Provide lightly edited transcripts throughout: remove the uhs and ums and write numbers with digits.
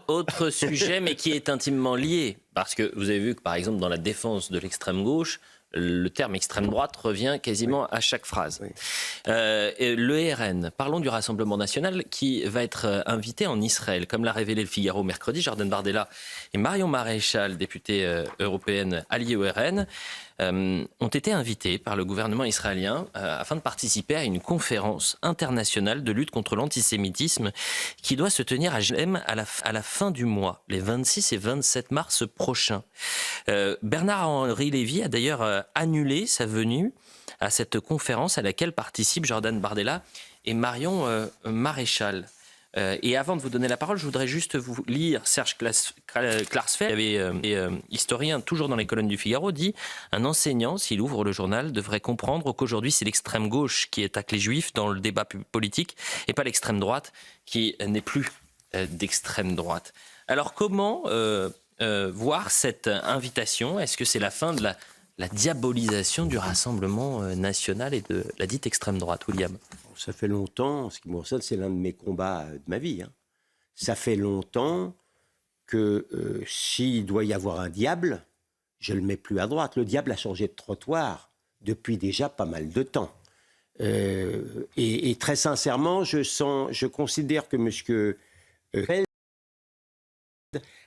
Autre sujet, mais qui est intimement lié. Parce que vous avez vu que, par exemple, dans la défense de l'extrême gauche, le terme extrême droite revient quasiment à chaque phrase. Oui. Le RN, parlons du Rassemblement national qui va être invité en Israël. Comme l'a révélé le Figaro mercredi, Jordan Bardella et Marion Maréchal, députée européenne alliée au RN, ont été invités par le gouvernement israélien afin de participer à une conférence internationale de lutte contre l'antisémitisme qui doit se tenir à Jérusalem à la fin du mois, les 26 et 27 mars prochains. Bernard-Henri Lévy a d'ailleurs annulé sa venue à cette conférence à laquelle participent Jordan Bardella et Marion Maréchal. Et avant de vous donner la parole, je voudrais juste vous lire Serge Klarsfeld, historien toujours dans les colonnes du Figaro, dit « Un enseignant, s'il ouvre le journal, devrait comprendre qu'aujourd'hui c'est l'extrême gauche qui attaque les juifs dans le débat politique et pas l'extrême droite qui n'est plus d'extrême droite. » Alors comment voir cette invitation? Est-ce que c'est la fin de la diabolisation du Rassemblement national et de la dite extrême droite, William? Ça fait longtemps, ce qui me concerne, c'est l'un de mes combats de ma vie. Ça fait longtemps que s'il doit y avoir un diable, je ne le mets plus à droite. Le diable a changé de trottoir depuis déjà pas mal de temps. Et très sincèrement, je considère que M. Feld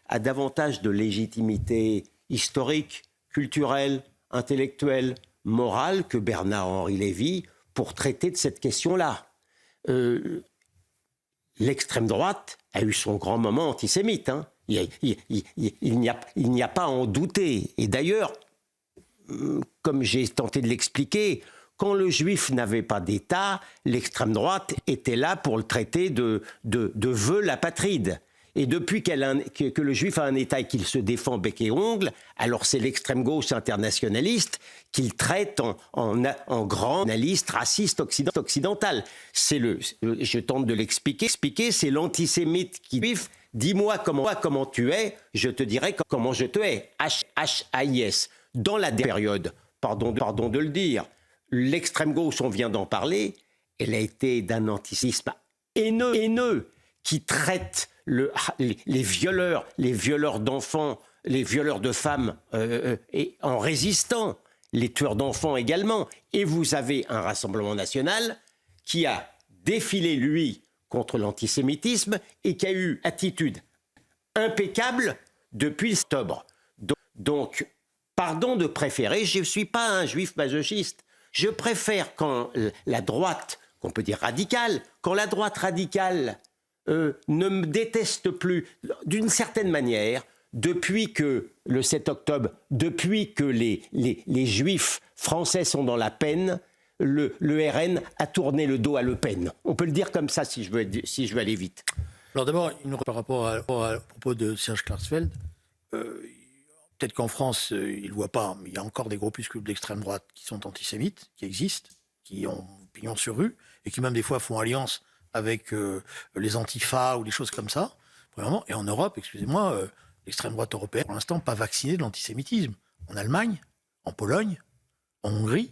a davantage de légitimité historique, culturelle, intellectuelle, morale que Bernard-Henri Lévy pour traiter de cette question-là. L'extrême droite a eu son grand moment antisémite. Il n'y a pas à en douter. Et d'ailleurs, comme j'ai tenté de l'expliquer, quand le juif n'avait pas d'État, l'extrême droite était là pour le traiter de veule apatride. Et depuis que le juif a un État et qu'il se défend bec et ongle, alors c'est l'extrême gauche internationaliste qu'il traite en grand nationaliste, raciste, occidental. Je tente de l'expliquer. C'est l'antisémite qui dit « Dis-moi comment tu es, je te dirai comment je te hais. » H-A-I-S. Dans la période, pardon de le dire, l'extrême gauche, on vient d'en parler, elle a été d'un antisémitisme haineux qui traite les violeurs d'enfants, les violeurs de femmes et en résistant, les tueurs d'enfants également. Et vous avez un Rassemblement national qui a défilé, lui, contre l'antisémitisme et qui a eu attitude impeccable depuis octobre. Donc, pardon de préférer, je ne suis pas un juif masochiste. Je préfère quand la droite, qu'on peut dire radicale, quand la droite radicale ne me déteste plus, d'une certaine manière, depuis que, le 7 octobre, depuis que les juifs français sont dans la peine, le RN a tourné le dos à Le Pen. On peut le dire comme ça si je veux aller vite. Alors d'abord, par rapport à propos de Serge Klarsfeld, peut-être qu'en France, il ne le voit pas, mais il y a encore des groupuscules d'extrême droite qui sont antisémites, qui existent, qui ont pignon sur rue, et qui même des fois font alliance avec les antifas ou des choses comme ça, premièrement. Et en Europe, excusez-moi, l'extrême droite européenne, pour l'instant, pas vaccinée de l'antisémitisme. En Allemagne, en Pologne, en Hongrie,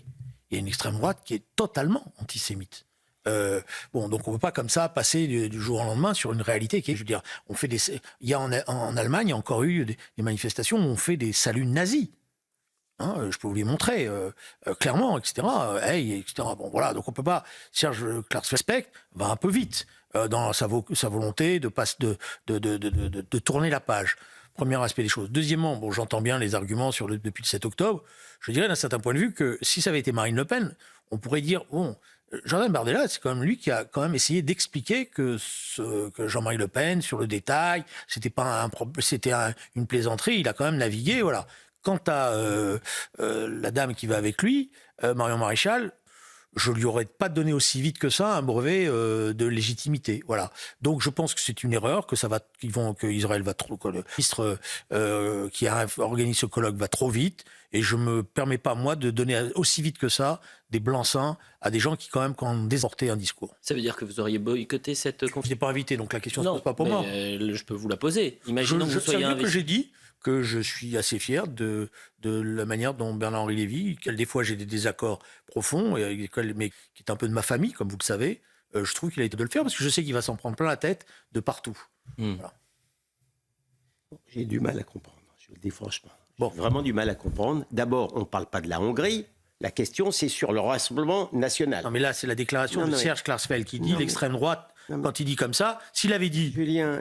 il y a une extrême droite qui est totalement antisémite. Donc on ne peut pas comme ça passer du jour au lendemain sur une réalité qui est, je veux dire, il y a en Allemagne, il y a encore eu des manifestations où on fait des saluts nazis. Je peux vous les montrer clairement, etc. Etc. Bon, voilà, donc on peut pas. Serge Klarsfeld va un peu vite dans sa volonté de tourner la page. Premier aspect des choses. Deuxièmement, bon, j'entends bien les arguments depuis le 7 octobre. Je dirais d'un certain point de vue que si ça avait été Marine Le Pen, on pourrait dire bon, Jordan Bardella, c'est quand même lui qui a quand même essayé d'expliquer que Jean-Marie Le Pen, sur le détail, c'était une plaisanterie. Il a quand même navigué, voilà. Quant à la dame qui va avec lui, Marion Maréchal, je lui aurais pas donné aussi vite que ça un brevet de légitimité. Voilà. Donc je pense que c'est une erreur, qu'Israël va trop, que le ministre qui a organisé ce colloque va trop vite, et je me permets pas moi de donner aussi vite que ça des blancs-seings à des gens qui quand même ont déporté un discours. Ça veut dire que vous auriez boycotté cette conférence? Je n'ai pas invité, donc la question ne se pose pas pour moi. Je peux vous la poser. Imaginons que vous soyez invité. Que j'ai dit que je suis assez fier de la manière dont Bernard-Henri Lévy, des fois j'ai des désaccords profonds, mais qui est un peu de ma famille, comme vous le savez, je trouve qu'il a été de le faire, parce que je sais qu'il va s'en prendre plein la tête de partout. Voilà. J'ai du mal à comprendre, je le dis franchement. Bon. J'ai vraiment du mal à comprendre. D'abord, on ne parle pas de la Hongrie. La question, c'est sur le Rassemblement national. Non, mais là, c'est la déclaration de Serge Klarsfeld qui dit l'extrême droite, quand il dit comme ça, s'il avait dit...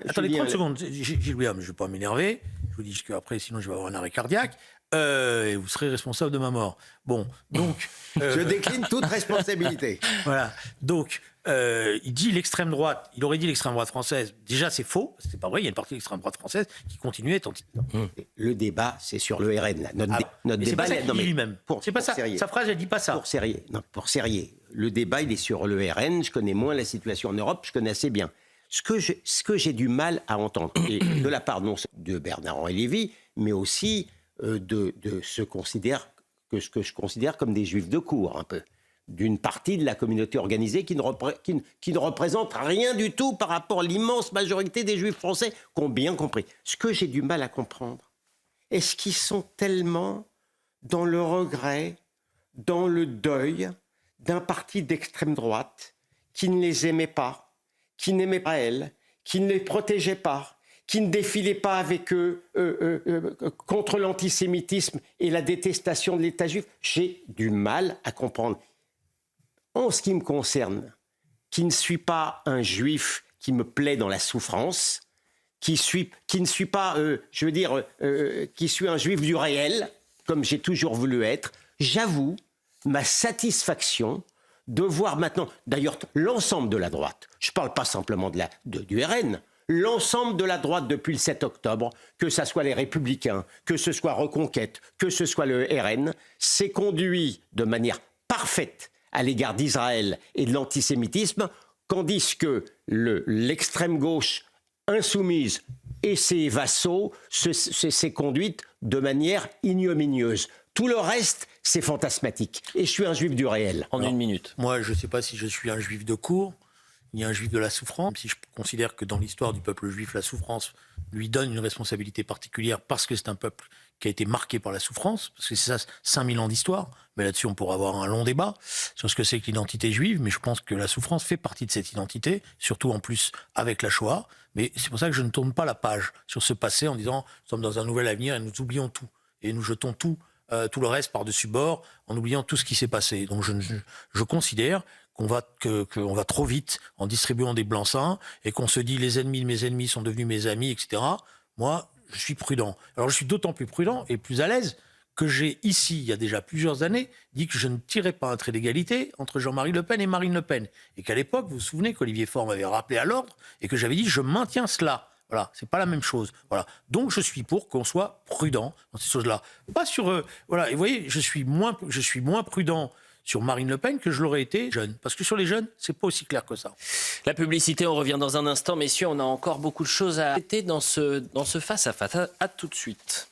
Attendez, 30 secondes, Gilles William, je ne vais pas m'énerver, je vous dis qu'après, sinon je vais avoir un arrêt cardiaque, et vous serez responsable de ma mort. Bon, donc... Je décline toute responsabilité. Voilà, donc, il dit l'extrême droite, il aurait dit l'extrême droite française, déjà c'est faux, c'est pas vrai, il y a une partie de l'extrême droite française qui continue à être anti... Le débat, c'est sur le RN. Là. Notre mais débat, c'est pas ça qu'il dit lui-même. C'est pas ça, Serrier. sa phrase, elle dit pas ça. Pour Serrier, le débat, il est sur le RN. Je connais moins la situation en Europe, je connais assez bien. Ce que j'ai du mal à entendre, et de la part non de Bernard-Henri Lévy, mais aussi de ce que je considère comme des juifs de cour, un peu, d'une partie de la communauté organisée qui ne représente rien du tout par rapport à l'immense majorité des juifs français qui ont bien compris. Ce que j'ai du mal à comprendre, est-ce qu'ils sont tellement dans le regret, dans le deuil d'un parti d'extrême droite qui ne les aimait pas, qui n'aimait pas elles, qui ne les protégeait pas, qui ne défilait pas avec eux contre l'antisémitisme et la détestation de l'État juif. J'ai du mal à comprendre. En ce qui me concerne, qui ne suis pas un juif qui me plaît dans la souffrance, qui ne suis pas, qui suis un juif du réel, comme j'ai toujours voulu être, j'avoue ma satisfaction de voir maintenant, d'ailleurs, l'ensemble de la droite, je ne parle pas simplement du RN, l'ensemble de la droite depuis le 7 octobre, que ce soit les Républicains, que ce soit Reconquête, que ce soit le RN, s'est conduit de manière parfaite à l'égard d'Israël et de l'antisémitisme, tandis que l'extrême gauche insoumise et ses vassaux s'est conduite de manière ignominieuse. Tout le reste, c'est fantasmatique. Et je suis un juif du réel. En une minute. Moi, je ne sais pas si je suis un juif de cour, ni un juif de la souffrance. Même si je considère que dans l'histoire du peuple juif, la souffrance lui donne une responsabilité particulière parce que c'est un peuple qui a été marqué par la souffrance, parce que c'est ça, 5000 ans d'histoire. Mais là-dessus, on pourra avoir un long débat sur ce que c'est que l'identité juive. Mais je pense que la souffrance fait partie de cette identité, surtout en plus avec la Shoah. Mais c'est pour ça que je ne tourne pas la page sur ce passé en disant nous sommes dans un nouvel avenir et nous oublions tout. Et nous jetons tout le reste par-dessus bord en oubliant tout ce qui s'est passé. Donc je considère qu'on va trop vite en distribuant des blancs-seings et qu'on se dit les ennemis de mes ennemis sont devenus mes amis, etc. Moi, je suis prudent. Alors je suis d'autant plus prudent et plus à l'aise que j'ai ici, il y a déjà plusieurs années, dit que je ne tirais pas un trait d'égalité entre Jean-Marie Le Pen et Marine Le Pen. Et qu'à l'époque, vous vous souvenez qu'Olivier Faure m'avait rappelé à l'ordre et que j'avais dit je maintiens cela. Voilà, c'est pas la même chose. Voilà. Donc je suis pour qu'on soit prudent dans ces choses-là. Pas sur voilà, et vous voyez, je suis moins prudent sur Marine Le Pen que je l'aurais été jeune. Parce que sur les jeunes, c'est pas aussi clair que ça. La publicité, on revient dans un instant. Messieurs, on a encore beaucoup de choses à traiter dans ce face-à-face. À tout de suite.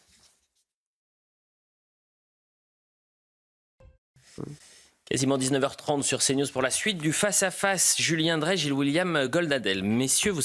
Quasiment 19h30 sur CNews pour la suite du face-à-face. Julien Drey, Gilles William Goldadel. Messieurs, vous